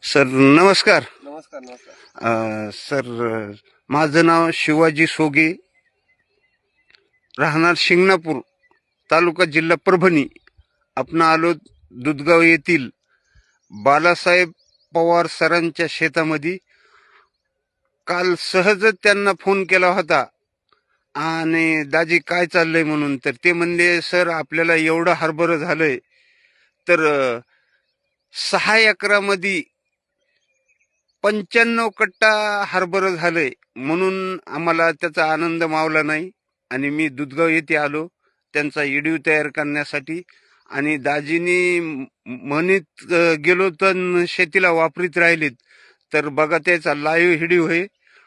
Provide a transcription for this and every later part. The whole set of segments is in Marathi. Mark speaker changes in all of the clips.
Speaker 1: सर नमस्कार.
Speaker 2: नमस्कार नमस्कार.
Speaker 1: सर माझं नाव शिवाजी सोगे, राहणार शिंगणापूर, तालुका जिल्हा परभणी. आपण आलो दुधगाव येथील बालासाहेब पवार सरांच्या शेतामध्ये. काल सहजच त्यांना फोन केला होता आणि दाजी काय चाललंय म्हणून. तर ते म्हणले सर आपल्याला एवढं हरभरं झालंय तर 6 एकरामध्ये 95 कट्टा हरभरं झालंय, म्हणून आम्हाला त्याचा आनंद मावला नाही आणि मी दुधगाव येथे आलो त्यांचा व्हिडिओ तयार करण्यासाठी. आणि दाजीनी म्हणत गेलो तर शेतीला वापरीत राहिलेत. तर बघा त्याचा लाईव्ह व्हिडिओ आहे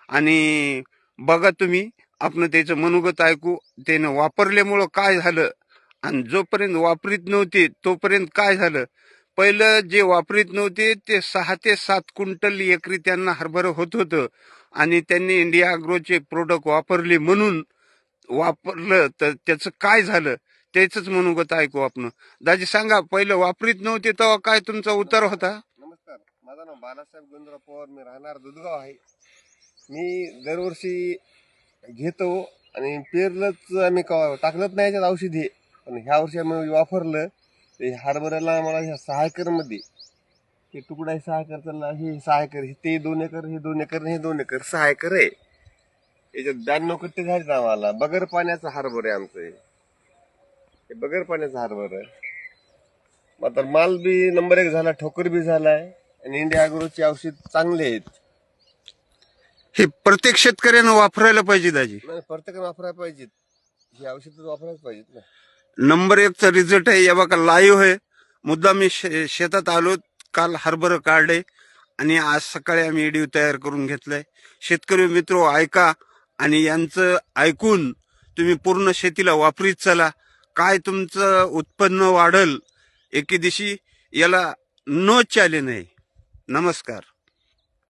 Speaker 1: आणि बघा तुम्ही, आपण त्याचं मनोगत ऐकू. त्यानं वापरल्यामुळं काय झालं आणि जोपर्यंत वापरीत नव्हते तोपर्यंत काय झालं. पहिलं जे वापरीत नव्हते ते 6 ते 7 क्विंटल एकरी त्यांना हरभरं होत होतं आणि त्यांनी इंडिया अॅग्रोचे प्रोडक्ट वापरले म्हणून वापरलं तर त्याचं काय झालं त्याच मनोगत ऐकू आपण. दाजी सांगा, पहिलं वापरीत नव्हते तेव्हा काय तुमचा उतार होता?
Speaker 2: नमस्कार, माझं नाव बालासाहेब गोविंदराव पवार, मी राहणार दुधगाव आहे. मी दरवर्षी घेतो आणि पेरलंच आम्ही टाकलंच नाही याच्यात औषधी, पण ह्या वर्षी आम्ही वापरलं. ते हरभऱ्याला मला ह्या 6 एकरमध्ये हे तुकडा आहे 6 एकरचा, हे 6 एकर, ते 2 एकर, हे 2 एकर, हे 2 एकर, 6 एकर आहे. याच्यात 92 कट्टे झाले आम्हाला. बगर पाण्याचा हरभर आहे आमचं हे बगर पाण्याचा हरभर आहे. मात्र माल बी नंबर 1 झाला, ठोकर बी झालाय आणि इंडिया अॅग्रोचे औषध चांगले आहेत.
Speaker 1: हे प्रत्येक शेतकऱ्यानं वापरायला पाहिजे दाजी.
Speaker 2: प्रत्येकाने वापरायला पाहिजेत, ही औषध वापरायला पाहिजेत ना.
Speaker 1: नंबर 1चा रिझल्ट आहे. या बघा लाईव्ह आहे. मुद्दा मी शेतात आलो, काल हरभरं काढले आणि आज सकाळी आम्ही व्हिडिओ तयार करून घेतलाय. शेतकरी मित्र ऐका आणि यांचं ऐकून तुम्ही पूर्ण शेतीला वापरीत चला. काय तुमचं उत्पन्न वाढल एके दिवशी, याला नो चॅलेंज आहे. नमस्कार.